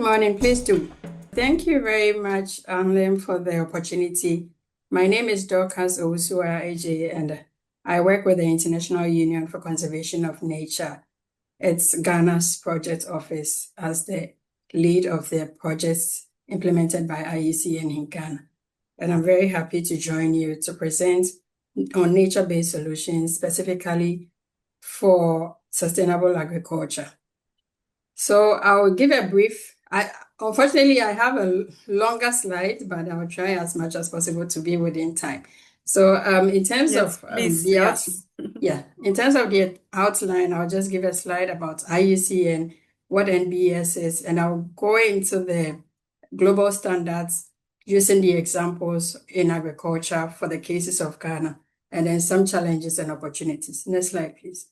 morning, please do. Thank you very much, Anlem, for the opportunity. My name is Dorcas Owusua AJ, and I work with the International Union for Conservation of Nature. It's Ghana's project office as the lead of the projects implemented by IUCN in Ghana. And I'm very happy to join you to present on nature-based solutions, specifically for sustainable agriculture. So I'll give a brief. Unfortunately, I have a longer slide, but I'll try as much as possible to be within time. So in terms of in terms of the outline, I'll just give a slide about IUCN, what NBS is, and I'll go into the global standards using the examples in agriculture for the cases of Ghana, and then some challenges and opportunities. Next slide, please.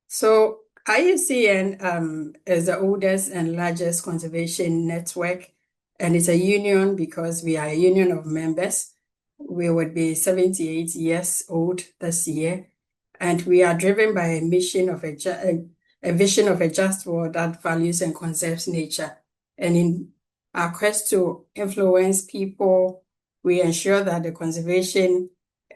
So IUCN is the oldest and largest conservation network, and it's a union because we are a union of members. We would be 78 years old this year, and we are driven by a mission of a vision of a just world that values and conserves nature. And in our quest to influence people, we ensure that the conservation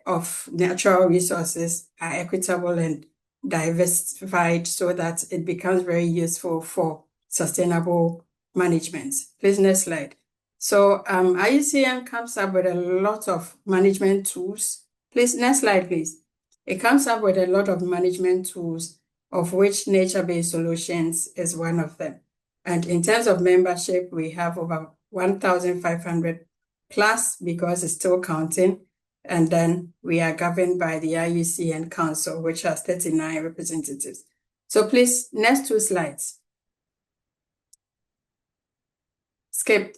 of natural resources are equitable and diversified so that it becomes very useful for sustainable management. Please, next slide. So IUCN comes up with a lot of management tools. Please, next slide, please. It comes up with a lot of management tools, of which nature-based solutions is one of them. And in terms of membership, we have over 1,500 plus because it's still counting. And then we are governed by the IUCN Council, which has 39 representatives. So please, next two slides. Skip.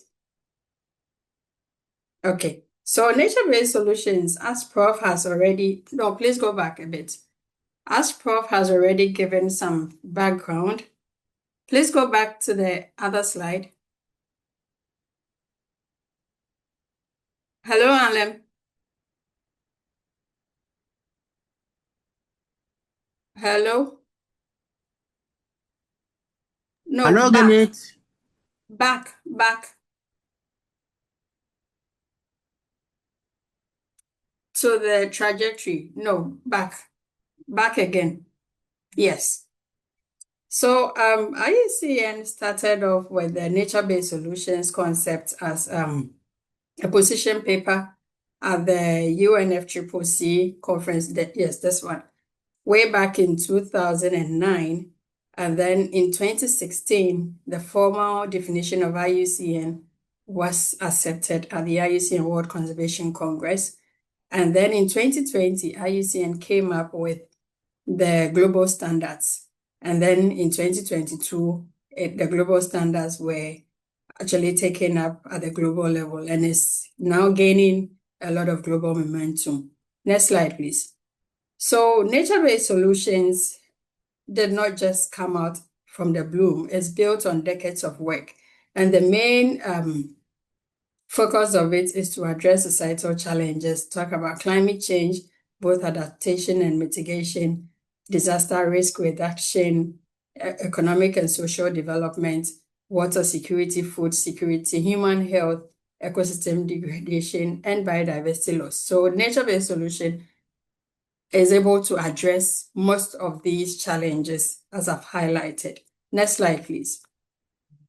Okay, so nature-based solutions, as Prof has already, no, please go back a bit. As Prof has already given some background, please go back to the other slide. Hello, Alem. Hello? No, Hello, back. To the trajectory. No, back again. Yes. So IUCN started off with the nature-based solutions concept as a position paper at the UNFCCC conference. Yes, this one. Way back in 2009. And then in 2016, the formal definition of IUCN was accepted at the IUCN World Conservation Congress. And then in 2020, IUCN came up with the global standards. And then in 2022, the global standards were actually taken up at the global level and is now gaining a lot of global momentum. Next slide, please. So nature-based solutions did not just come out from the bloom. It's built on decades of work. And the main focus of it is to address societal challenges, talk about climate change, both adaptation and mitigation, disaster risk reduction, economic and social development, water security, food security, human health, ecosystem degradation, and biodiversity loss. So nature-based solution is able to address most of these challenges as I've highlighted. Next slide, please.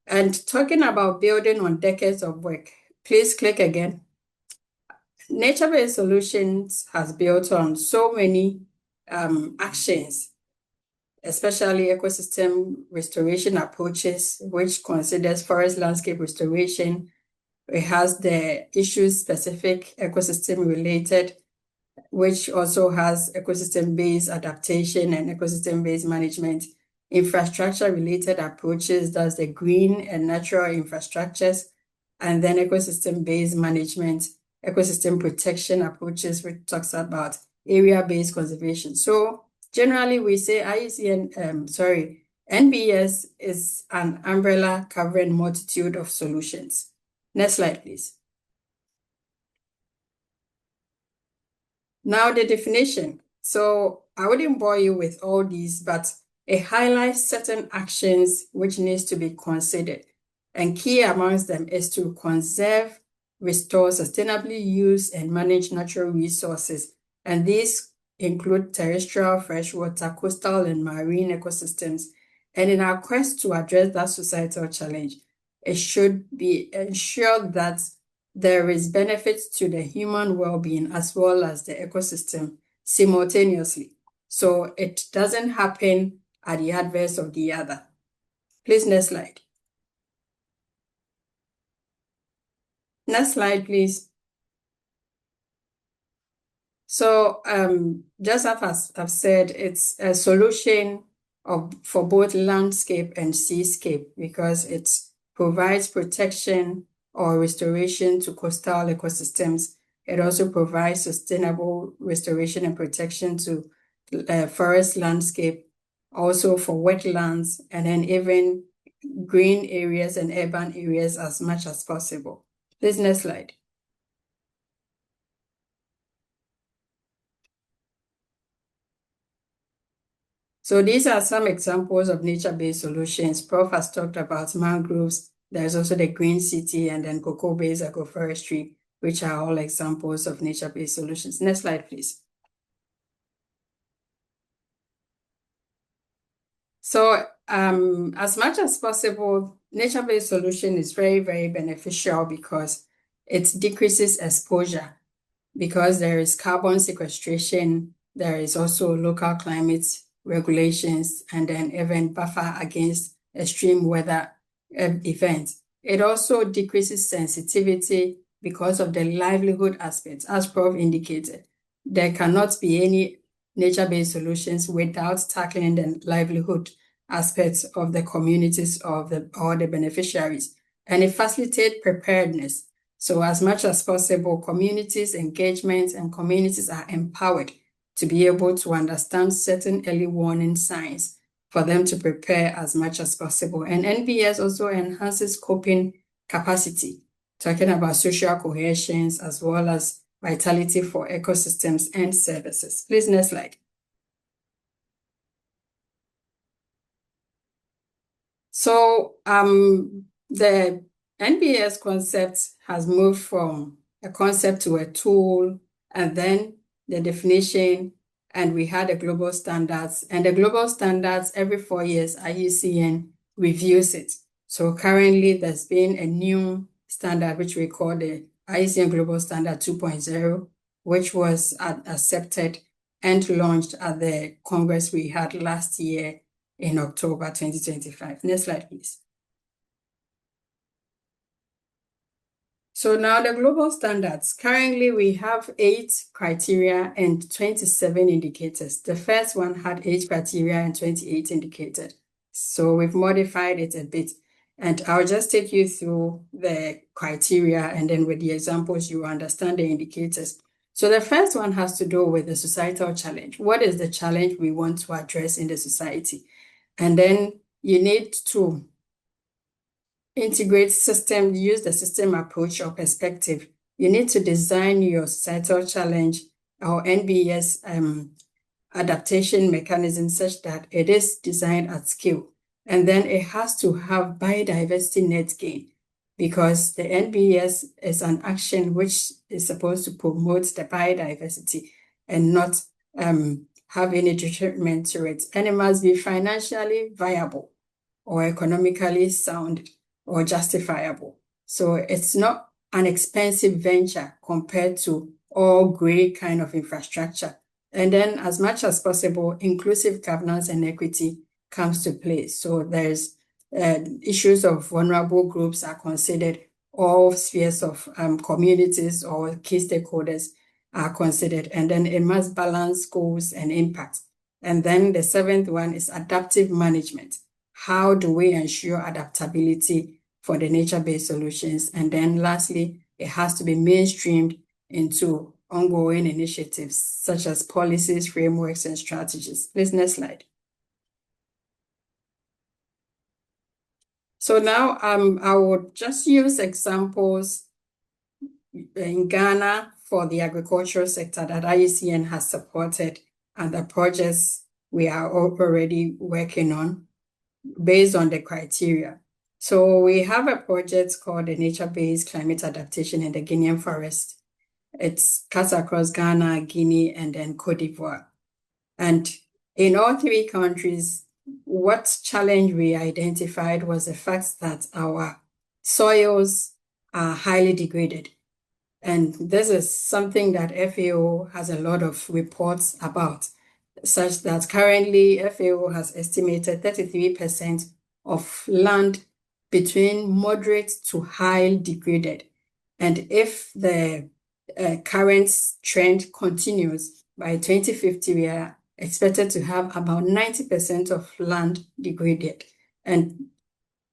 And talking about building on decades of work, please click again. Nature-based solutions has built on so many actions, especially ecosystem restoration approaches, which considers forest landscape restoration. It has the issue-specific ecosystem-related, which also has ecosystem-based adaptation and ecosystem-based management, infrastructure-related approaches, that's the green and natural infrastructures, and then ecosystem-based management, ecosystem protection approaches, which talks about area-based conservation. So generally, we say NBS is an umbrella covering multitude of solutions. Next slide, please. Now the definition. So I wouldn't bore you with all these, but it highlights certain actions which needs to be considered. And key amongst them is to conserve, restore, sustainably use, and manage natural resources. And these include terrestrial, freshwater, coastal, and marine ecosystems. And in our quest to address that societal challenge, it should be ensured that there is benefits to the human well-being as well as the ecosystem simultaneously. So it doesn't happen at the adverse of the other. Please, next slide. Next slide, please. So just as I've said, it's a solution for both landscape and seascape because it provides protection or restoration to coastal ecosystems. It also provides sustainable restoration and protection to forest landscape, also for wetlands, and then even green areas and urban areas as much as possible. Please, next slide. So these are some examples of nature-based solutions. Prof has talked about mangroves. There's also the green city and then cocoa-based agroforestry, which are all examples of nature-based solutions. Next slide, please. So as much as possible, nature-based solution is very, very beneficial because it decreases exposure because there is carbon sequestration, there is also local climate regulations, and then even buffer against extreme weather events. It also decreases sensitivity because of the livelihood aspects, as Prof indicated. There cannot be any nature-based solutions without tackling the livelihood aspects of the communities or the beneficiaries. And it facilitates preparedness. So as much as possible, communities' engagement and communities are empowered to be able to understand certain early warning signs for them to prepare as much as possible. And NBS also enhances coping capacity, talking about social cohesions as well as vitality for ecosystems and services. Please, next slide. So the NBS concept has moved from a concept to a tool, and then the definition, and we had the global standards. And the global standards, every 4 years, IUCN reviews it. So currently, there's been a new standard, which we call the IUCN Global Standard 2.0, which was accepted and launched at the Congress we had last year in October 2025. Next slide, please. So now the global standards. Currently, we have 8 criteria and 27 indicators. The first one had 8 criteria and 28 indicators. So we've modified it a bit. And I'll just take you through the criteria, and then with the examples, you understand the indicators. So the first one has to do with the societal challenge. What is the challenge we want to address in the society? And then you need to integrate system, use the system approach or perspective. You need to design your societal challenge or NBS adaptation mechanism such that it is designed at scale. And then it has to have biodiversity net gain because the NBS is an action which is supposed to promote the biodiversity and not have any detriment to it. And it must be financially viable or economically sound or justifiable. So it's not an expensive venture compared to all gray kind of infrastructure. And then as much as possible, inclusive governance and equity comes to play. So there's issues of vulnerable groups are considered, all spheres of communities or key stakeholders are considered. And then it must balance goals and impact. And then the 7th one is adaptive management. How do we ensure adaptability for the nature-based solutions? And then lastly, it has to be mainstreamed into ongoing initiatives such as policies, frameworks, and strategies. Please, next slide. So now I will just use examples in Ghana for the agricultural sector that IUCN has supported and the projects we are already working on based on the criteria. So we have a project called the Nature-Based Climate Adaptation in the Guinean Forest. It's cuts across Ghana, Guinea, and then Cote d'Ivoire. And in all three countries, what challenge we identified was the fact that our soils are highly degraded. And this is something that FAO has a lot of reports about, such that currently FAO has estimated 33% of land between moderate to high degraded. And if the current trend continues, by 2050, we are expected to have about 90% of land degraded. And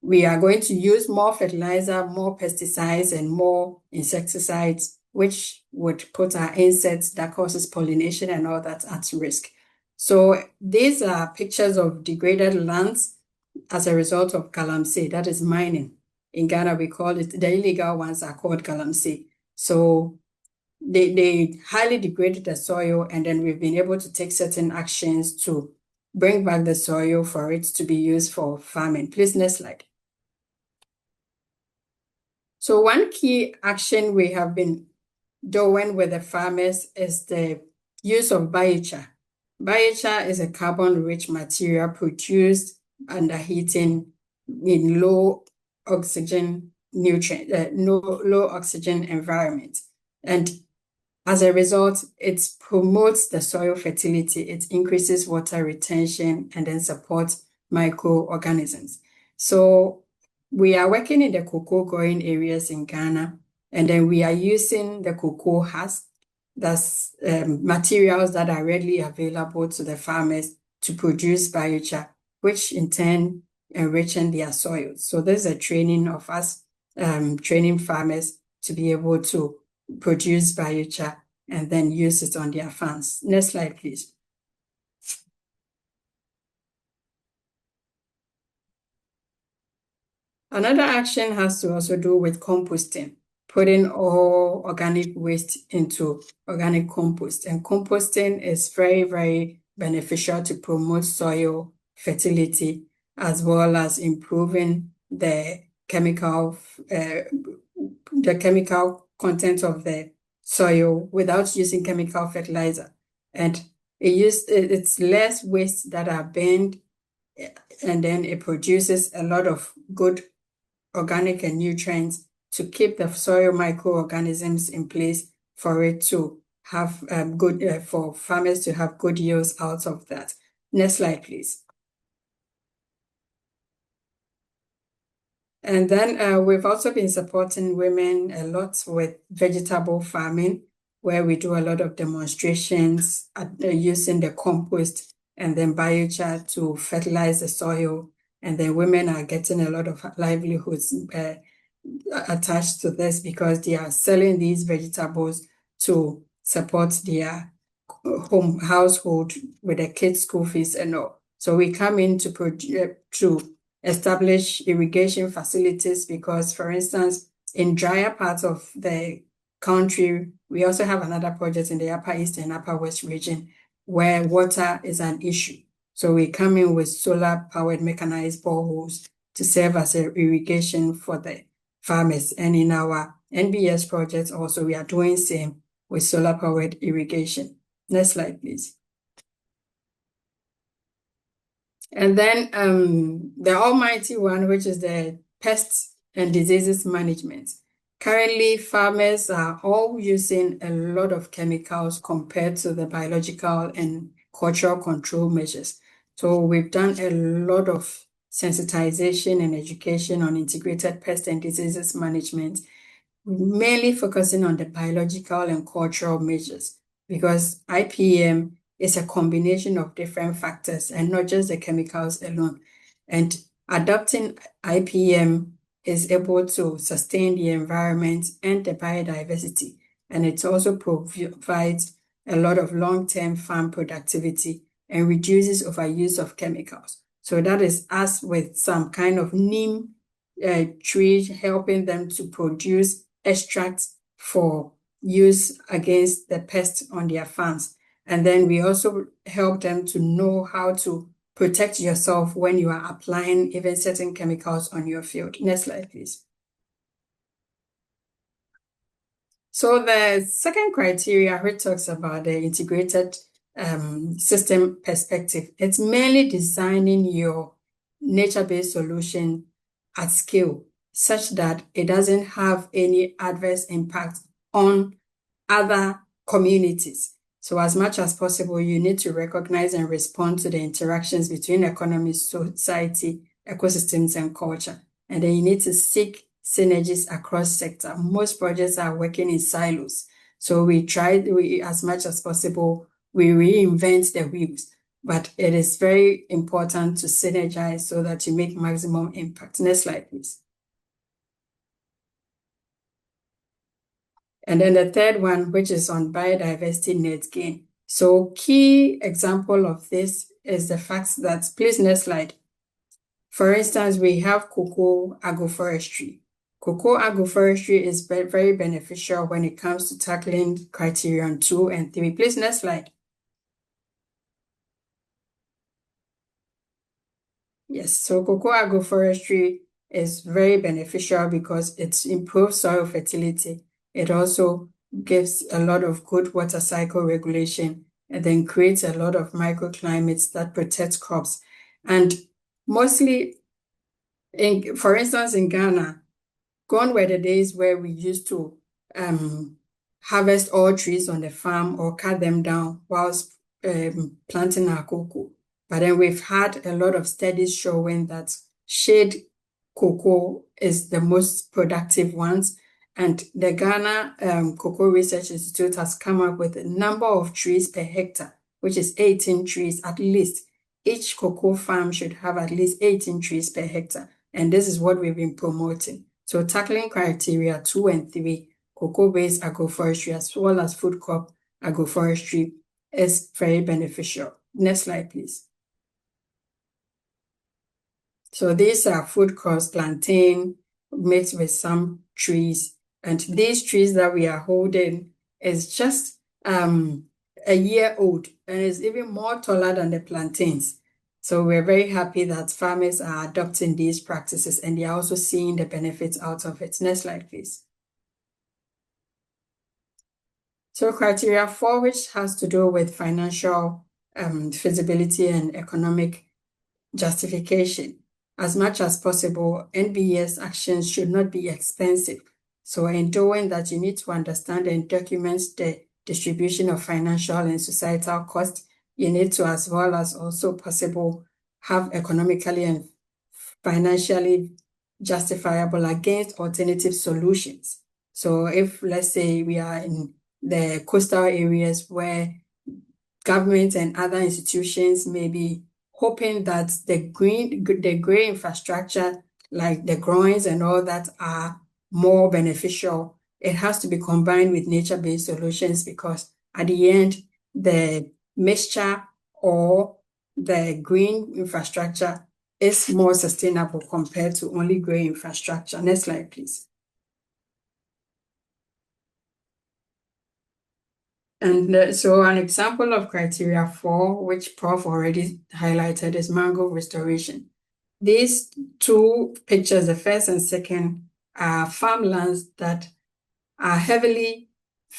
we are going to use more fertilizer, more pesticides, and more insecticides, which would put our insects that causes pollination and all that at risk. So these are pictures of degraded lands as a result of galamsey, that is mining. In Ghana, we call it, the illegal ones are called galamsey. So they highly degraded the soil, and then we've been able to take certain actions to bring back the soil for it to be used for farming. Please, next slide. So one key action we have been doing with the farmers is the use of biochar. Biochar is a carbon-rich material produced under heating in low oxygen environment. And as a result, it promotes the soil fertility, it increases water retention, and then supports microorganisms. So we are working in the cocoa growing areas in Ghana, and then we are using the cocoa husk, that's materials that are readily available to the farmers to produce biochar, which in turn enrichen their soils. So there's a training of us, training farmers to be able to produce biochar and then use it on their farms. Next slide, please. Another action has to also do with composting, putting all organic waste into organic compost. And composting is very, very beneficial to promote soil fertility, as well as improving the chemical content of the soil without using chemical fertilizer. And it's less waste that are burned, and then it produces a lot of good organic and nutrients to keep the soil microorganisms in place for it to have for farmers to have good yields out of that. Next slide, please. And then we've also been supporting women a lot with vegetable farming, where we do a lot of demonstrations using the compost and then biochar to fertilize the soil. And then women are getting a lot of livelihoods attached to this because they are selling these vegetables to support their household with the kids' school fees and all. So we come in to establish irrigation facilities because, for instance, in drier parts of the country, we also have another project in the Upper East and Upper West region where water is an issue. So we come in with solar-powered mechanized boreholes to serve as irrigation for the farmers. And in our NBS project also, we are doing same with solar-powered irrigation. Next slide, please. And then the almighty one, which is the pests and diseases management. Currently, farmers are all using a lot of chemicals compared to the biological and cultural control measures. So we've done a lot of sensitization and education on integrated pest and diseases management, mainly focusing on the biological and cultural measures, because IPM is a combination of different factors and not just the chemicals alone. And adopting IPM is able to sustain the environment and the biodiversity. And it also provides a lot of long-term farm productivity and reduces overuse of chemicals. So that is us with some kind of neem tree, helping them to produce extracts for use against the pests on their farms. And then we also help them to know how to protect yourself when you are applying even certain chemicals on your field. Next slide, please. So the second criteria, which talks about the integrated system perspective, it's mainly designing your nature-based solution at scale such that it doesn't have any adverse impact on other communities. So as much as possible, you need to recognize and respond to the interactions between economy, society, ecosystems, and culture. And then you need to seek synergies across sector. Most projects are working in silos. So we as much as possible, we reinvent the wheels. But it is very important to synergize so that you make maximum impact. Next slide, please. And then the third one, which is on biodiversity net gain. So key example of this is the fact that, please next slide. For instance, we have cocoa agroforestry. Cocoa agroforestry is very beneficial when it comes to tackling criterion 2 and 3. Please next slide. Yes, so cocoa agroforestry is very beneficial because it improves soil fertility. It also gives a lot of good water cycle regulation and then creates a lot of microclimates that protect crops. And mostly, for instance, in Ghana, gone were the days where we used to harvest all trees on the farm or cut them down whilst planting our cocoa. But then we've had a lot of studies showing that shade cocoa is the most productive ones. And the Ghana Cocoa Research Institute has come up with a number of trees per hectare, which is 18 trees at least. Each cocoa farm should have at least 18 trees per hectare. And this is what we've been promoting. So tackling criteria 2 and 3, cocoa-based agroforestry as well as food crop agroforestry is very beneficial. Next slide, please. So these are food crops, plantain mixed with some trees. And these trees that we are holding is just a year old and is even more taller than the plantains. So we're very happy that farmers are adopting these practices and they are also seeing the benefits out of it. Next slide, please. So criteria 4, which has to do with financial feasibility and economic justification. As much as possible, NBS actions should not be expensive. So in doing that, you need to understand and document the distribution of financial and societal costs. You need to, as well as also possible, have economically and financially justifiable against alternative solutions. So if, let's say, we are in the coastal areas where government and other institutions may be hoping that the grey infrastructure, like the groins and all that, are more beneficial, it has to be combined with nature-based solutions because at the end, the mixture or the green infrastructure is more sustainable compared to only grey infrastructure. Next slide, please. And so an example of criteria 4, which Prof already highlighted, is mangrove restoration. These two pictures, the first and second, are farmlands that are heavily,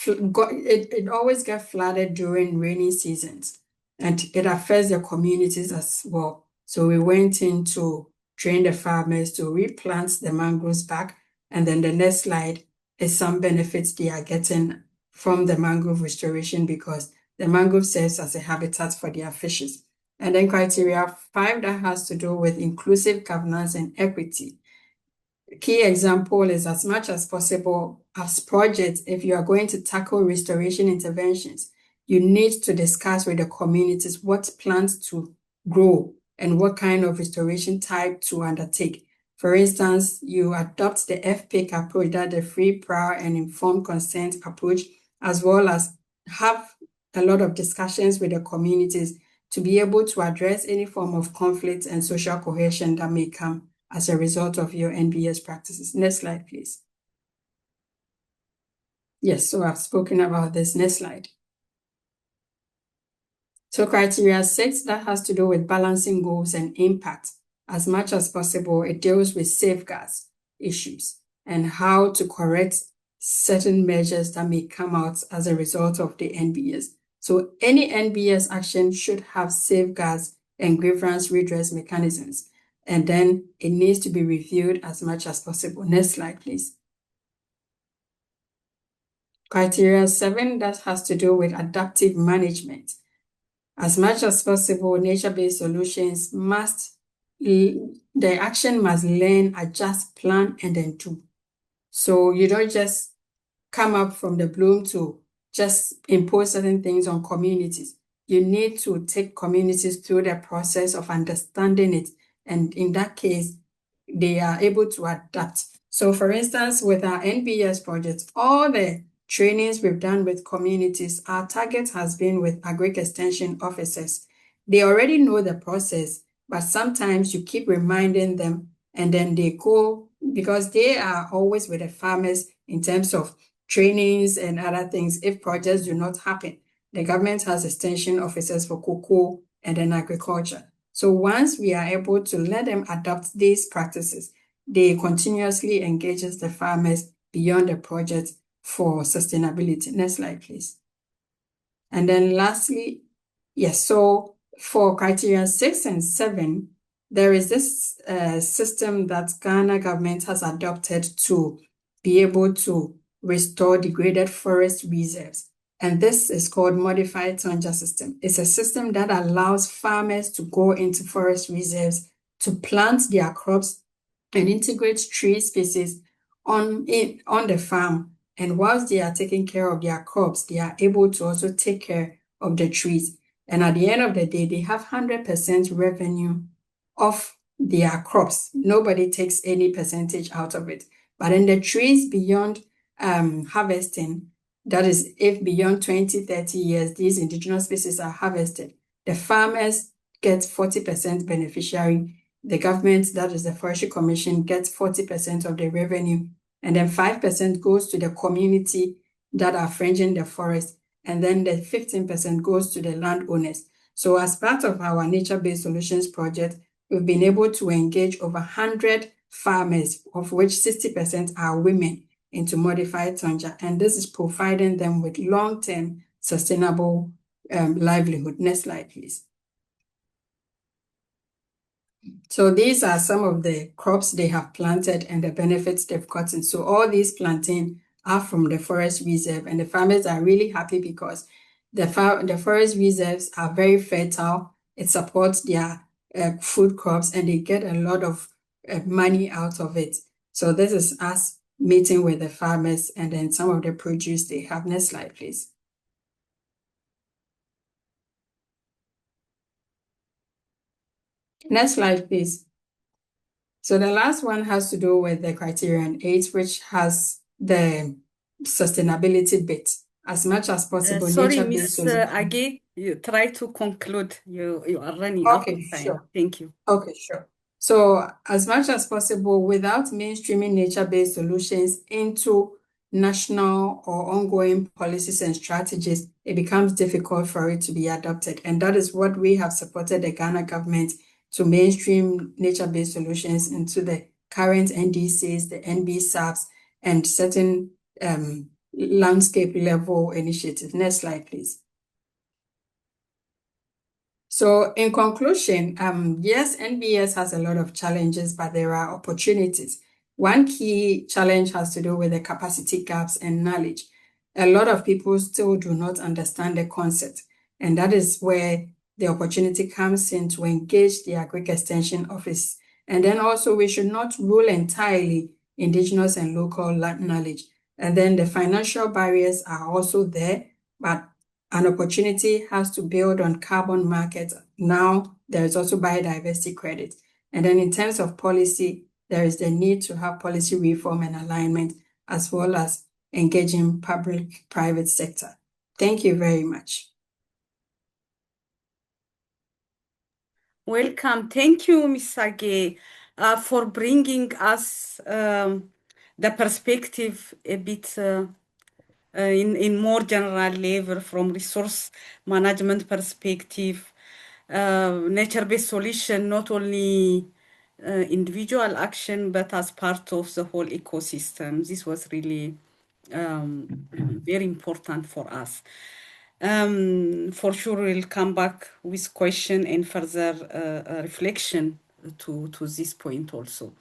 it always gets flooded during rainy seasons, and it affects the communities as well. So we went in to train the farmers to replant the mangroves back, and then the next slide is some benefits they are getting from the mangrove restoration because the mangrove serves as a habitat for their fishes. And then criteria 5 that has to do with inclusive governance and equity. The key example is, as much as possible as projects, if you are going to tackle restoration interventions, you need to discuss with the communities what plants to grow and what kind of restoration type to undertake. For instance, you adopt the FPIC approach, that the free, prior, and informed consent approach, as well as have a lot of discussions with the communities to be able to address any form of conflict and social cohesion that may come as a result of your NBS practices. Next slide, please. Yes, so I've spoken about this. Next slide. So criteria 6, that has to do with balancing goals and impact. As much as possible, it deals with safeguards issues and how to correct certain measures that may come out as a result of the NBS. So any NBS action should have safeguards and grievance redress mechanisms, and then it needs to be reviewed as much as possible. Next slide, please. Criteria 7, that has to do with adaptive management. As much as possible, nature-based solutions the action must learn, adjust, plan, and then do. So you don't just come up from the bloom to just impose certain things on communities. You need to take communities through the process of understanding it. And in that case, they are able to adapt. So for instance, with our NBS project, all the trainings we've done with communities, our target has been with agri-extension officers. They already know the process, but sometimes you keep reminding them and then they go, because they are always with the farmers in terms of trainings and other things. If projects do not happen, the government has extension officers for cocoa and then agriculture. So once we are able to let them adopt these practices, they continuously engages the farmers beyond the project for sustainability. Next slide, please. And then lastly, yes, so for criteria 6 and 7, there is this system that Ghana government has adopted to be able to restore degraded forest reserves. And this is called modified Tonja system. It's a system that allows farmers to go into forest reserves to plant their crops and integrate tree species on the farm. And whilst they are taking care of their crops, they are able to also take care of the trees. And at the end of the day, they have 100% revenue of their crops. Nobody takes any percentage out of it. But in the trees beyond harvesting, that is, if beyond 20, 30 years, these indigenous species are harvested, the farmers get 40% beneficiary. The government, that is the Forestry Commission, gets 40% of the revenue. And then 5% goes to the community that are fringing the forest. And then the 15% goes to the landowners. So as part of our nature-based solutions project, we've been able to engage over 100 farmers, of which 60% are women, into modified Tonja. And this is providing them with long-term sustainable livelihood. Next slide, please. So these are some of the crops they have planted and the benefits they've gotten. So all these planting are from the forest reserve, and the farmers are really happy because the forest reserves are very fertile. It supports their food crops, and they get a lot of money out of it. So this is us meeting with the farmers and then some of the produce they have. Next slide, please. Next slide, please. So the last one has to do with the criterion 8, which has the sustainability bit. As much as possible, Sorry, nature-based Miss Age, you try to conclude. You are running out of time. Sure. Thank you. Okay, sure. So as much as possible, without mainstreaming nature-based solutions into national or ongoing policies and strategies, it becomes difficult for it to be adopted. And that is what we have supported the Ghana government to mainstream nature-based solutions into the current NDCs, the NBSAPs, and certain landscape level initiatives. Next slide, please. So in conclusion, yes, NBS has a lot of challenges, but there are opportunities. One key challenge has to do with the capacity gaps and knowledge. A lot of people still do not understand the concept, and that is where the opportunity comes in to engage the Agric-Extension Office. And then also we should not rule entirely indigenous and local land knowledge. And then the financial barriers are also there, but an opportunity has to build on carbon markets. Now there is also biodiversity credit. And then in terms of policy, there is the need to have policy reform and alignment, as well as engaging public-private sector. Thank you very much. Welcome. Thank you, Ms. Sage, for bringing us the perspective a bit in more general level from resource management perspective. Nature-based solution, not only individual action, but as part of the whole ecosystem. This was really very important for us. For sure, we'll come back with question and further reflection to this point also.